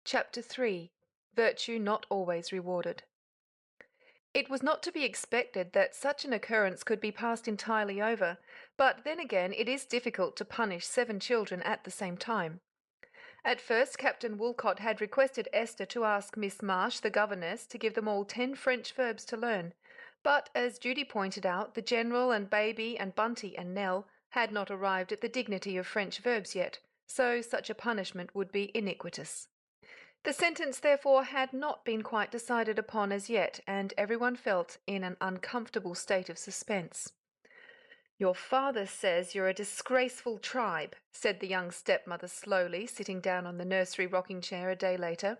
Chapter 3 Virtue Not Always Rewarded. It was not to be expected that such an occurrence could be passed entirely over, but then again it is difficult to punish 7 children at the same time. At first Captain Woolcott had requested Esther to ask Miss Marsh, the governess, to give them all 10 French verbs to learn, but as Judy pointed out, the General and Baby and Bunty and Nell had not arrived at the dignity of French verbs yet, so such a punishment would be iniquitous. The sentence, therefore, had not been quite decided upon as yet, and everyone felt in an uncomfortable state of suspense. "Your father says you're a disgraceful tribe," said the young stepmother slowly, sitting down on the nursery rocking-chair a day later.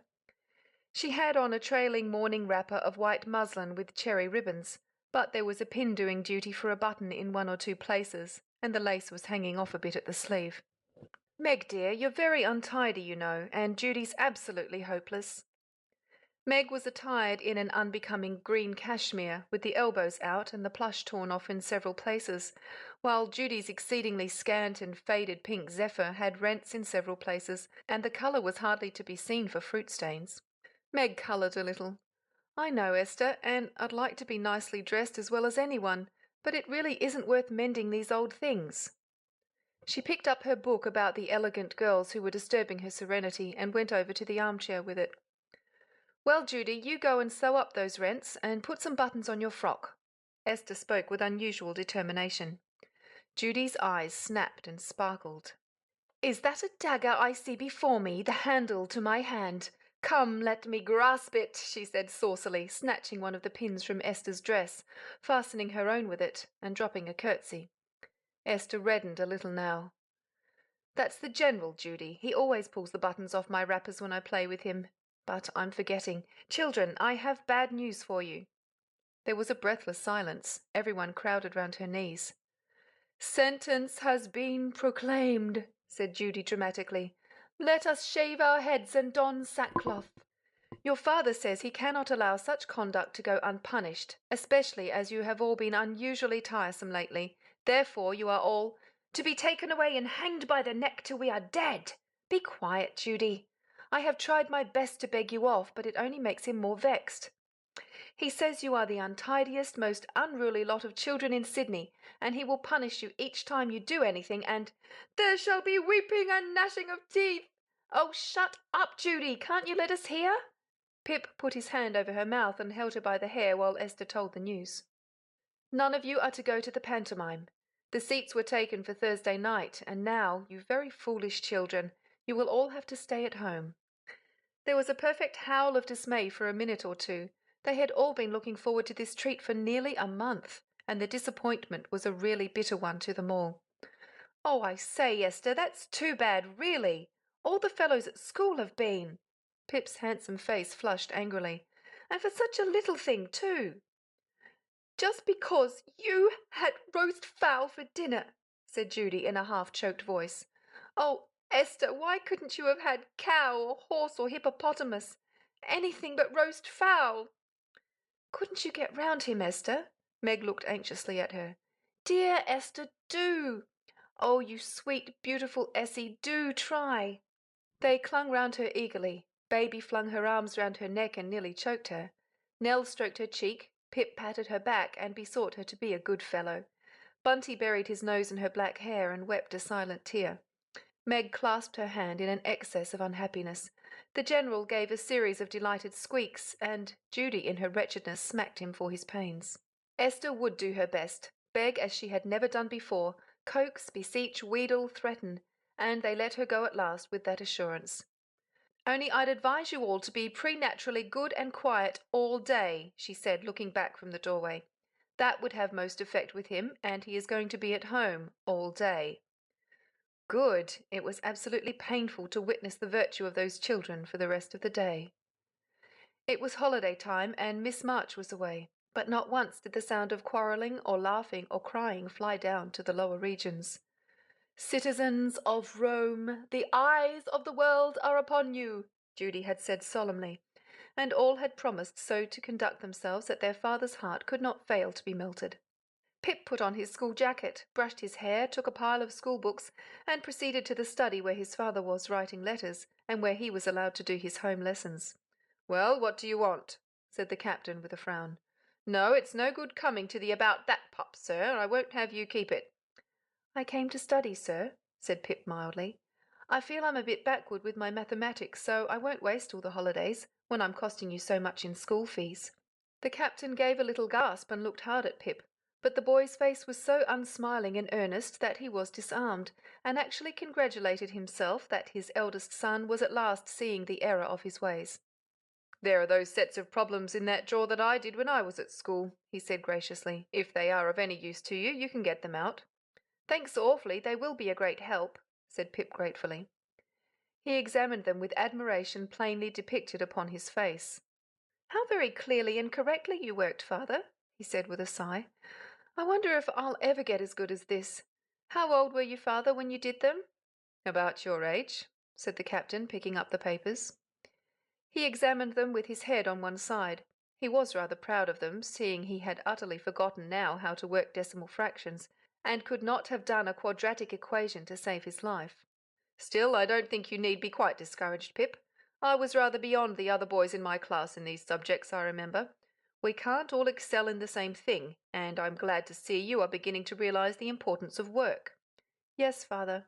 She had on a trailing morning wrapper of white muslin with cherry ribbons, but there was a pin doing duty for a button in 1 or 2 places, and the lace was hanging off a bit at the sleeve. "Meg, dear, you're very untidy, you know, and Judy's absolutely hopeless." Meg was attired in an unbecoming green cashmere, with the elbows out and the plush torn off in several places, while Judy's exceedingly scant and faded pink zephyr had rents in several places, and the colour was hardly to be seen for fruit stains. Meg coloured a little. "I know, Esther, and I'd like to be nicely dressed as well as anyone, but it really isn't worth mending these old things." She picked up her book about the elegant girls who were disturbing her serenity and went over to the armchair with it. "Well, Judy, you go and sew up those rents and put some buttons on your frock." Esther spoke with unusual determination. Judy's eyes snapped and sparkled. "Is that a dagger I see before me, the handle to my hand? Come, let me grasp it," she said saucily, snatching one of the pins from Esther's dress, fastening her own with it, and dropping a curtsy. Esther reddened a little now. "That's the General, Judy. He always pulls the buttons off my wrappers when I play with him. But I'm forgetting. Children, I have bad news for you." There was a breathless silence. Everyone crowded round her knees. "Sentence has been proclaimed," said Judy dramatically. "Let us shave our heads and don sackcloth. Your father says he cannot allow such conduct to go unpunished, especially as you have all been unusually tiresome lately. Therefore you are all to be taken away and hanged by the neck till we are dead. Be quiet, Judy. I have tried my best to beg you off, but it only makes him more vexed. He says you are the untidiest, most unruly lot of children in Sydney, and he will punish you each time you do anything, and there shall be weeping and gnashing of teeth. Oh, shut up, Judy. Can't you let us hear?" Pip put his hand over her mouth and held her by the hair while Esther told the news. "None of you are to go to the pantomime. The seats were taken for Thursday night, and now, you very foolish children, you will all have to stay at home." There was a perfect howl of dismay for a minute or two. They had all been looking forward to this treat for nearly a month, and the disappointment was a really bitter one to them all. "Oh, I say, Esther, that's too bad, really. All the fellows at school have been." Pip's handsome face flushed angrily. "And for such a little thing, too." "Just because you had roast fowl for dinner," said Judy in a half-choked voice. "Oh, Esther, why couldn't you have had cow or horse or hippopotamus? Anything but roast fowl." "Couldn't you get round him, Esther?" Meg looked anxiously at her. "Dear Esther, do. Oh, you sweet, beautiful Essie, do try." They clung round her eagerly. Baby flung her arms round her neck and nearly choked her. Nell stroked her cheek, Pip patted her back and besought her to be a good fellow. Bunty buried his nose in her black hair and wept a silent tear. Meg clasped her hand in an excess of unhappiness. The General gave a series of delighted squeaks, and Judy in her wretchedness smacked him for his pains. Esther would do her best, beg as she had never done before, coax, beseech, wheedle, threaten, and they let her go at last with that assurance. "Only I'd advise you all to be preternaturally good and quiet all day," she said, looking back from the doorway. "That would have most effect with him, and he is going to be at home all day." Good! It was absolutely painful to witness the virtue of those children for the rest of the day. It was holiday time, and Miss March was away, but not once did the sound of quarrelling or laughing or crying fly down to the lower regions. "Citizens of Rome, the eyes of the world are upon you," Judy had said solemnly, and all had promised so to conduct themselves that their father's heart could not fail to be melted. Pip put on his school jacket, brushed his hair, took a pile of school books, and proceeded to the study where his father was writing letters, and where he was allowed to do his home lessons. "Well, what do you want?" said the captain with a frown. "No, it's no good coming to the about that pup, sir. I won't have you keep it." "I came to study, sir," said Pip mildly. "I feel I'm a bit backward with my mathematics, so I won't waste all the holidays, when I'm costing you so much in school fees." The captain gave a little gasp and looked hard at Pip, but the boy's face was so unsmiling and earnest that he was disarmed, and actually congratulated himself that his eldest son was at last seeing the error of his ways. "There are those sets of problems in that drawer that I did when I was at school," he said graciously. "If they are of any use to you, you can get them out." "Thanks awfully, they will be a great help," said Pip gratefully. He examined them with admiration plainly depicted upon his face. "How very clearly and correctly you worked, father," he said with a sigh. "I wonder if I'll ever get as good as this. How old were you, father, when you did them?" "About your age," said the captain, picking up the papers. He examined them with his head on one side. He was rather proud of them, seeing he had utterly forgotten now how to work decimal fractions, and could not have done a quadratic equation to save his life. "Still, I don't think you need be quite discouraged, Pip. I was rather beyond the other boys in my class in these subjects, I remember. We can't all excel in the same thing, and I'm glad to see you are beginning to realise the importance of work." "Yes, father."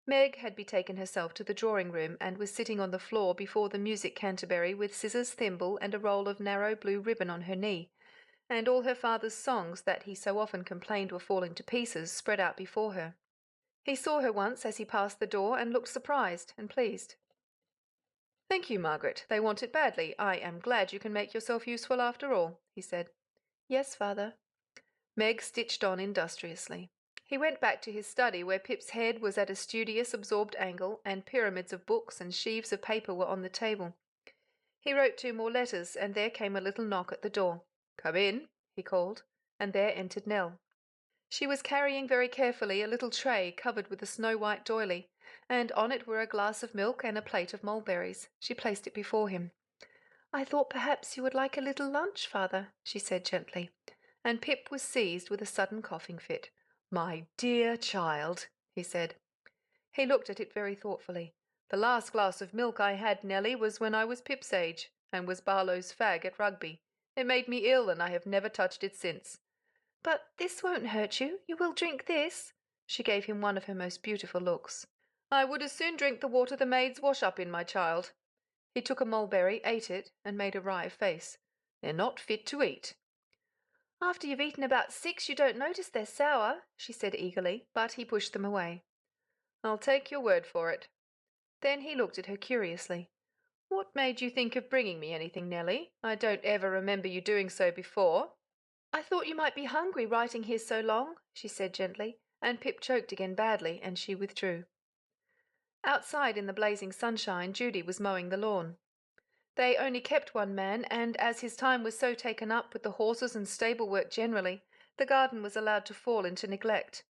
Meg had betaken herself to the drawing-room and was sitting on the floor before the music canterbury with scissors, thimble, and a roll of narrow blue ribbon on her knee, and all her father's songs that he so often complained were falling to pieces spread out before her. He saw her once as he passed the door and looked surprised and pleased. "Thank you, Margaret. They want it badly. I am glad you can make yourself useful after all," he said. "Yes, father." Meg stitched on industriously. He went back to his study, where Pip's head was at a studious, absorbed angle, and pyramids of books and sheaves of paper were on the table. He wrote 2 more letters, and there came a little knock at the door. "Come in," he called, and there entered Nell. She was carrying very carefully a little tray covered with a snow-white doily, and on it were a glass of milk and a plate of mulberries. She placed it before him. "I thought perhaps you would like a little lunch, father," she said gently, and Pip was seized with a sudden coughing fit. "My dear child," he said. He looked at it very thoughtfully. "The last glass of milk I had, Nellie, was when I was Pip's age, and was Barlow's fag at rugby. It made me ill, and I have never touched it since." "But this won't hurt you. You will drink this?" She gave him one of her most beautiful looks. "I would as soon drink the water the maids wash up in, my child." He took a mulberry, ate it, and made a wry face. "They're not fit to eat." "After you've eaten about 6 you don't notice they're sour," she said eagerly, but he pushed them away. "I'll take your word for it." Then he looked at her curiously. "What made you think of bringing me anything, Nellie? I don't ever remember you doing so before." "I thought you might be hungry writing here so long," she said gently, and Pip choked again badly, and she withdrew. Outside in the blazing sunshine, Judy was mowing the lawn. They only kept one man, and as his time was so taken up with the horses and stable work generally, the garden was allowed to fall into neglect.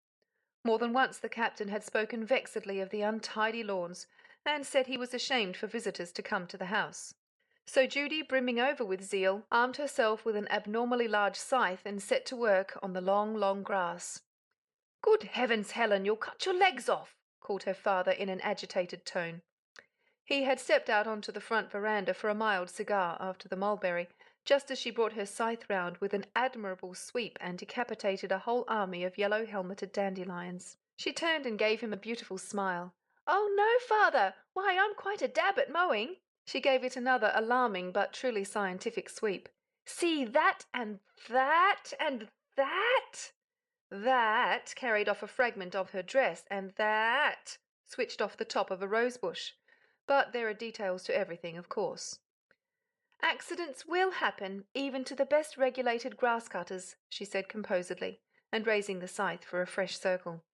More than once the captain had spoken vexedly of the untidy lawns, and said he was ashamed for visitors to come to the house. So Judy, brimming over with zeal, armed herself with an abnormally large scythe and set to work on the long, long grass. "Good heavens, Helen, you'll cut your legs off," called her father in an agitated tone. He had stepped out onto the front veranda for a mild cigar after the mulberry, just as she brought her scythe round with an admirable sweep and decapitated a whole army of yellow-helmeted dandelions. She turned and gave him a beautiful smile. "Oh, no, father! Why, I'm quite a dab at mowing." She gave it another alarming but truly scientific sweep. "See that and that and that?" That carried off a fragment of her dress, and that switched off the top of a rose bush. But there are details to everything, of course. "Accidents will happen, even to the best regulated grass cutters," she said composedly, and raising the scythe for a fresh circle.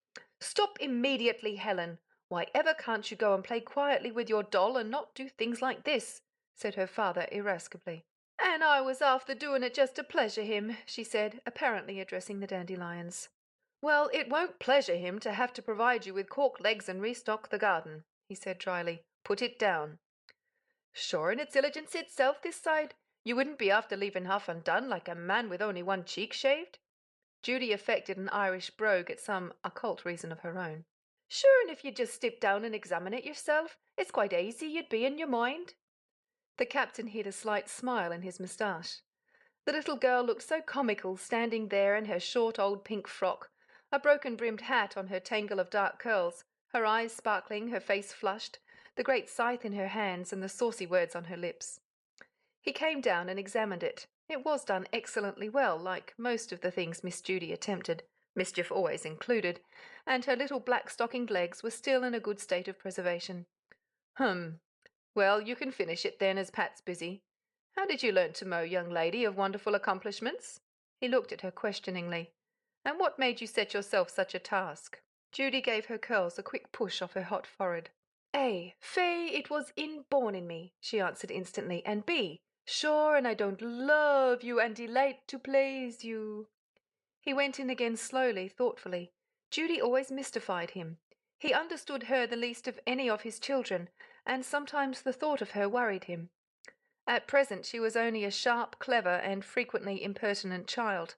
"Stop immediately, Helen. Why ever can't you go and play quietly with your doll and not do things like this?" said her father irascibly. "And I was after doing it just to pleasure him," she said, apparently addressing the dandelions. "Well, it won't pleasure him to have to provide you with cork legs and restock the garden," he said dryly. "Put it down." "Sure in its illigence itself this side? You wouldn't be after leaving half undone like a man with only one cheek shaved?" Judy affected an Irish brogue at some occult reason of her own. Sure, and if you just step down and examine it yourself, it's quite easy you'd be in your mind. The captain hid a slight smile in his moustache. The little girl looked so comical standing there in her short old pink frock, a broken-brimmed hat on her tangle of dark curls, her eyes sparkling, her face flushed, the great scythe in her hands and the saucy words on her lips. He came down and examined it. It was done excellently well, like most of the things Miss Judy attempted, mischief always included, and her little black-stockinged legs were still in a good state of preservation. Well, you can finish it then, as Pat's busy. How did you learn to mow, young lady of wonderful accomplishments? He looked at her questioningly. And what made you set yourself such a task? Judy gave her curls a quick push off her hot forehead. A, Faye, it was inborn in me, she answered instantly, and B, sure, and I don't love you and delight to please you. He went in again slowly, thoughtfully. Judy always mystified him. He understood her the least of any of his children, and sometimes the thought of her worried him. At present she was only a sharp, clever, and frequently impertinent child,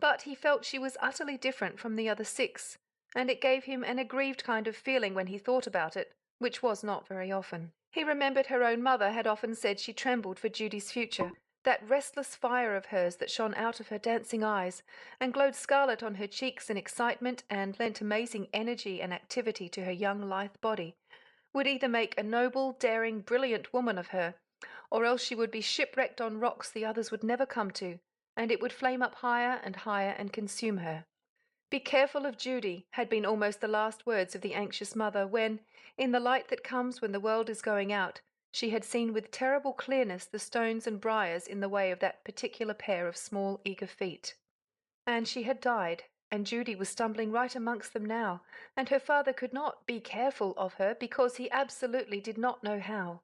but he felt she was utterly different from the other 6, and it gave him an aggrieved kind of feeling when he thought about it, which was not very often. He remembered her own mother had often said she trembled for Judy's future, that restless fire of hers that shone out of her dancing eyes and glowed scarlet on her cheeks in excitement and lent amazing energy and activity to her young lithe body, would either make a noble, daring, brilliant woman of her, or else she would be shipwrecked on rocks the others would never come to, and it would flame up higher and consume her. Be careful of Judy had been almost the last words of the anxious mother when, in the light that comes when the world is going out, she had seen with terrible clearness the stones and briars in the way of that particular pair of small, eager feet. And she had died, and Judy was stumbling right amongst them now, and her father could not be careful of her because he absolutely did not know how.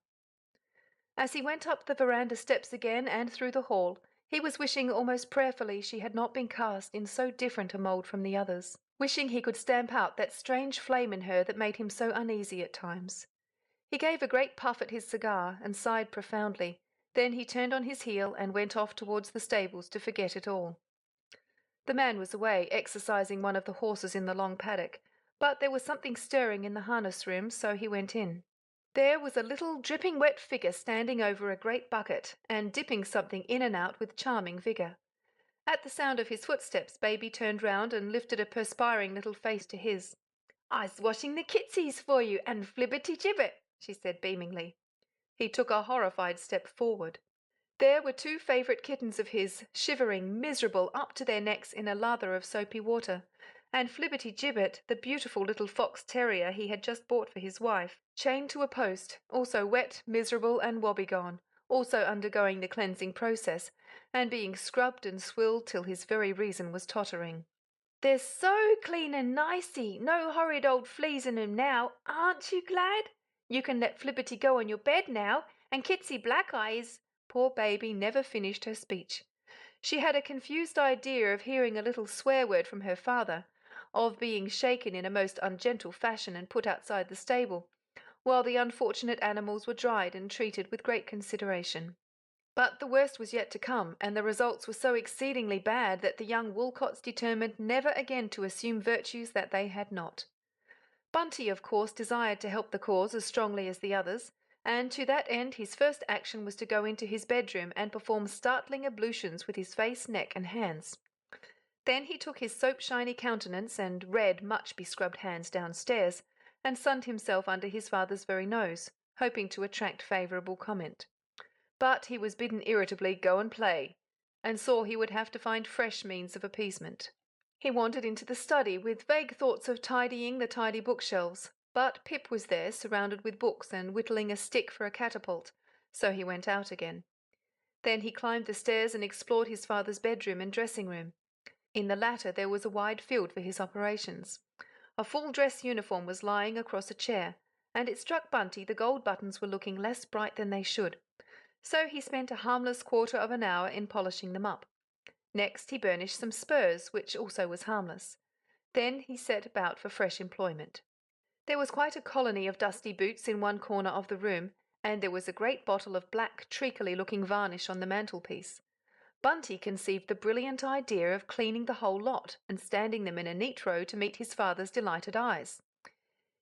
As he went up the veranda steps again and through the hall, he was wishing almost prayerfully she had not been cast in so different a mould from the others, wishing he could stamp out that strange flame in her that made him so uneasy at times. He gave a great puff at his cigar and sighed profoundly. Then he turned on his heel and went off towards the stables to forget it all. The man was away, exercising one of the horses in the long paddock, but there was something stirring in the harness room, so he went in. There was a little dripping wet figure standing over a great bucket and dipping something in and out with charming vigour. At the sound of his footsteps, Baby turned round and lifted a perspiring little face to his. "I's washing the kitsies for you, and flibberty-gibbet," she said beamingly. He took a horrified step forward. There were 2 favourite kittens of his, shivering, miserable, up to their necks in a lather of soapy water, and Flibberty-Gibbet, the beautiful little fox terrier he had just bought for his wife, chained to a post, also wet, miserable, and wobbegone, also undergoing the cleansing process, and being scrubbed and swilled till his very reason was tottering. "They're so clean and nicey, no horrid old fleas in 'em now, aren't you glad? You can let Flibberty go on your bed now, and Kitsy Blackeyes—" Poor Baby never finished her speech. She had a confused idea of hearing a little swear word from her father, of being shaken in a most ungentle fashion and put outside the stable, while the unfortunate animals were dried and treated with great consideration. But the worst was yet to come, and the results were so exceedingly bad that the young Woolcotts determined never again to assume virtues that they had not. Bunty, of course, desired to help the cause as strongly as the others, and to that end his first action was to go into his bedroom and perform startling ablutions with his face, neck, and hands. Then he took his soap-shiny countenance and red, much-bescrubbed hands downstairs, and sunned himself under his father's very nose, hoping to attract favourable comment. But he was bidden irritably go and play, and saw he would have to find fresh means of appeasement. He wandered into the study with vague thoughts of tidying the tidy bookshelves, but Pip was there, surrounded with books and whittling a stick for a catapult, so he went out again. Then he climbed the stairs and explored his father's bedroom and dressing-room. In the latter there was a wide field for his operations. A full dress uniform was lying across a chair, and it struck Bunty the gold buttons were looking less bright than they should, so he spent a harmless quarter of an hour in polishing them up. Next he burnished some spurs, which also was harmless. Then he set about for fresh employment. There was quite a colony of dusty boots in one corner of the room, and there was a great bottle of black, treacly-looking varnish on the mantelpiece. Bunty conceived the brilliant idea of cleaning the whole lot and standing them in a neat row to meet his father's delighted eyes.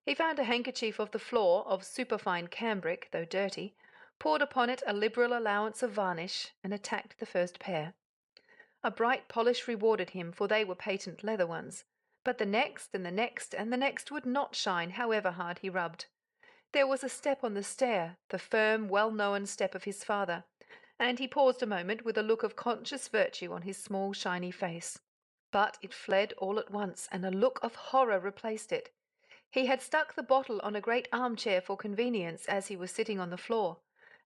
He found a handkerchief of the floor of superfine cambric, though dirty, poured upon it a liberal allowance of varnish, and attacked the first pair. A bright polish rewarded him, for they were patent leather ones, but the next and the next and the next would not shine, however hard he rubbed. There was a step on the stair, the firm, well-known step of his father, and he paused a moment with a look of conscious virtue on his small, shiny face. But it fled all at once, and a look of horror replaced it. He had stuck the bottle on a great armchair for convenience as he was sitting on the floor,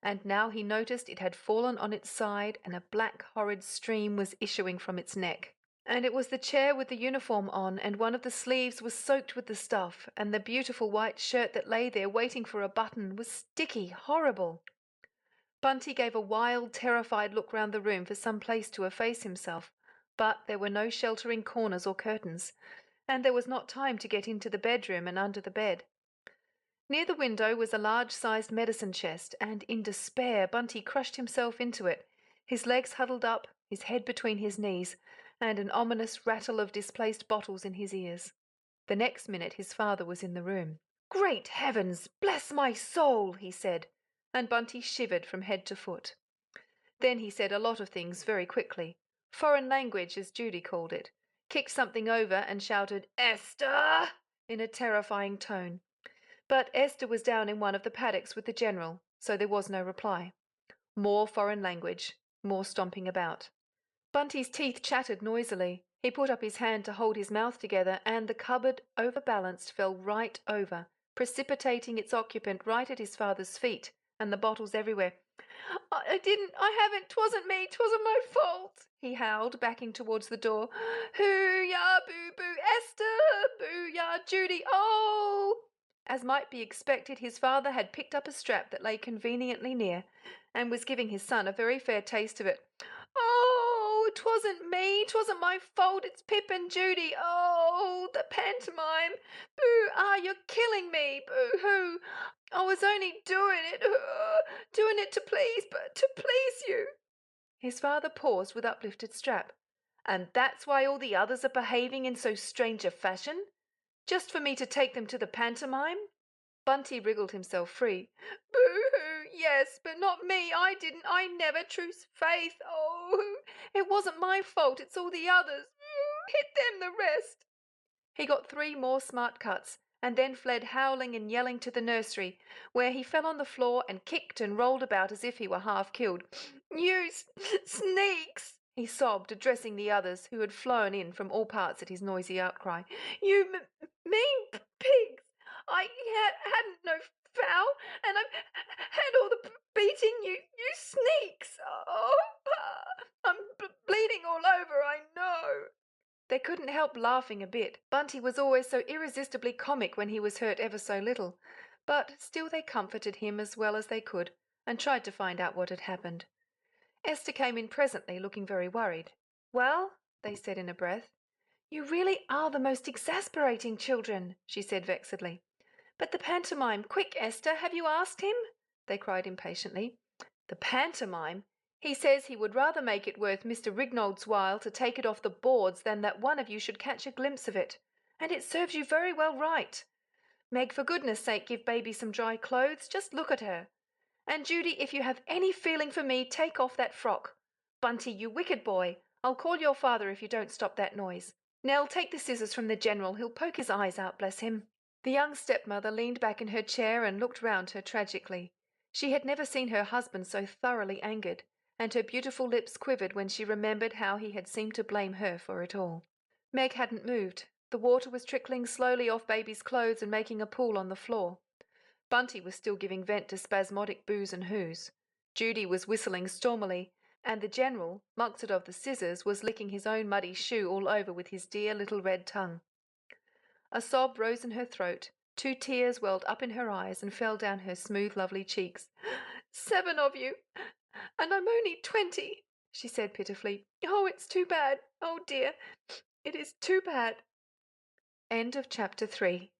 and now he noticed it had fallen on its side and a black horrid stream was issuing from its neck. And it was the chair with the uniform on, and one of the sleeves was soaked with the stuff, and the beautiful white shirt that lay there waiting for a button was sticky, horrible. Bunty gave a wild, terrified look round the room for some place to efface himself, but there were no sheltering corners or curtains, and there was not time to get into the bedroom and under the bed. Near the window was a large-sized medicine chest, and in despair Bunty crushed himself into it, his legs huddled up, his head between his knees, and an ominous rattle of displaced bottles in his ears. The next minute his father was in the room. "Great heavens! Bless my soul!" he said, and Bunty shivered from head to foot. Then he said a lot of things very quickly, foreign language as Judy called it, kicked something over and shouted "Esther!" in a terrifying tone. But Esther was down in one of the paddocks with the General, so there was no reply. More foreign language, more stomping about. Bunty's teeth chattered noisily. He put up his hand to hold his mouth together, and the cupboard, overbalanced, fell right over, precipitating its occupant right at his father's feet, and the bottles everywhere. I haven't, 'twasn't me, 'twasn't my fault," he howled, backing towards the door. "Hoo-yah, boo-boo, Esther, boo-yah, Judy, oh!" As might be expected, his father had picked up a strap that lay conveniently near, and was giving his son a very fair taste of it. "Oh, 'twasn't me, 'twasn't my fault, it's Pip and Judy, oh, the pantomime, boo, you're killing me, boo-hoo, I was only doing it to please you." His father paused with uplifted strap. "And that's why all the others are behaving in so strange a fashion? Just for me to take them to the pantomime?" Bunty wriggled himself free. "Boo-hoo, yes, but not me, I didn't, I never, true's faith, oh, it wasn't my fault, it's all the others, hit them the rest." He got 3 more smart cuts, and then fled howling and yelling to the nursery, where he fell on the floor and kicked and rolled about as if he were half killed. "You sneaks!" he sobbed, addressing the others, who had flown in from all parts at his noisy outcry. "You mean pigs! I hadn't no foul, and I've had all the beating, you sneaks! Oh, I'm bleeding all over, I know." They couldn't help laughing a bit. Bunty was always so irresistibly comic when he was hurt ever so little, but still they comforted him as well as they could, and tried to find out what had happened. Esther came in presently, looking very worried. "Well," they said in a breath. "You really are the most exasperating children," she said vexedly. "But the pantomime, quick, Esther, have you asked him?" they cried impatiently. "The pantomime? He says he would rather make it worth Mr. Rignold's while to take it off the boards than that one of you should catch a glimpse of it. And it serves you very well right. Meg, for goodness sake, give baby some dry clothes. Just look at her. And Judy, if you have any feeling for me, take off that frock. Bunty, you wicked boy, I'll call your father if you don't stop that noise. Nell, take the scissors from the General. He'll poke his eyes out, bless him." The young stepmother leaned back in her chair and looked round her tragically. She had never seen her husband so thoroughly angered, and her beautiful lips quivered when she remembered how he had seemed to blame her for it all. Meg hadn't moved. The water was trickling slowly off baby's clothes and making a pool on the floor. Bunty was still giving vent to spasmodic boos and hoos. Judy was whistling stormily, and the General, mulcted of the scissors, was licking his own muddy shoe all over with his dear little red tongue. A sob rose in her throat, 2 tears welled up in her eyes and fell down her smooth, lovely cheeks. "7 of you, and I'm only 20, she said pitifully. "Oh, it's too bad. Oh, dear, it is too bad." End of chapter 3.